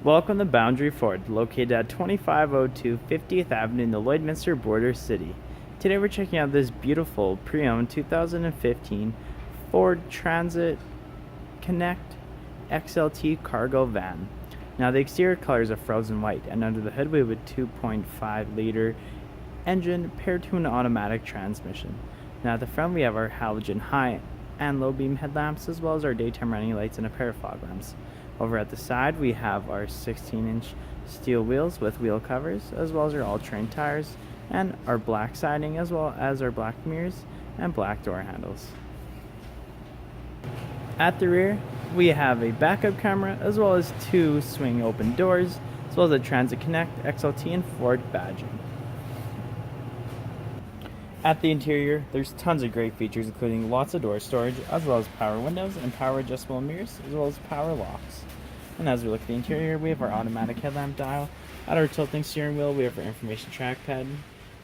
Welcome to Boundary Ford, located at 2502 50th Avenue in the Lloydminster border city. Today we're checking out this beautiful pre-owned 2015 Ford Transit XLT Cargo van. Now the exterior color is a frozen white, and under the hood we have a 2.5 liter engine paired to an automatic transmission. Now at the front we have our halogen high and low beam headlamps, as well as our daytime running lights and a pair of fog lamps. Over at the side we have our 16-inch steel wheels with wheel covers, as well as our all-terrain tires and our black siding, as well as our black mirrors and black door handles. At the rear we have a backup camera, as well as two swing open doors, as well as a Transit XLT and Ford badging. At the interior, there's tons of great features, including lots of door storage, as well as power windows and power adjustable mirrors, as well as power locks. And as we look at the interior, we have our automatic headlamp dial. At our tilting steering wheel, we have our information trackpad,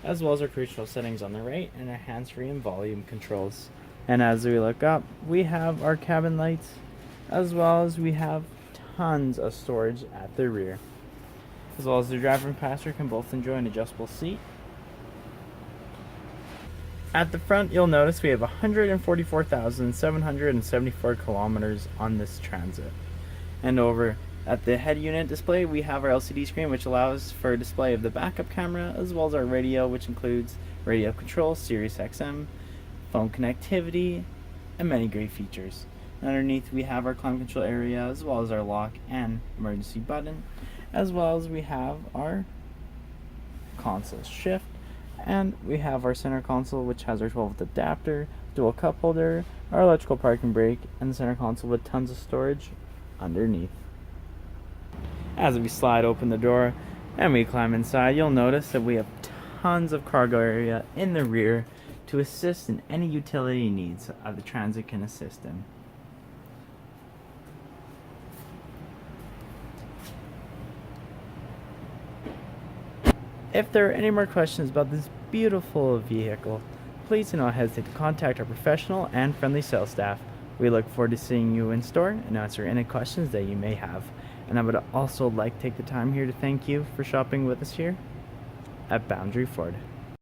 as well as our cruise control settings on the right, and our hands-free and volume controls. And as we look up, we have our cabin lights, as well as we have tons of storage at the rear. As well as the driver and passenger can both enjoy an adjustable seat. At the front, you'll notice we have 144,774 kilometers on this Transit. And over at the head unit display, we have our LCD screen, which allows for a display of the backup camera, as well as our radio, which includes radio control, Sirius XM, phone connectivity, and many great features. And underneath, we have our climate control area, as well as our lock and emergency button, as well as we have our console shift. And we have our center console, which has our 12-volt adapter, dual cup holder, our electrical parking brake, and the center console with tons of storage underneath. As we slide open the door and we climb inside, you'll notice that we have tons of cargo area in the rear to assist in any utility needs the Transit can assist in. If there are any more questions about this beautiful vehicle, please do not hesitate to contact our professional and friendly sales staff. We look forward to seeing you in store and answer any questions that you may have. And I would also like to take the time here to thank you for shopping with us here at Boundary Ford.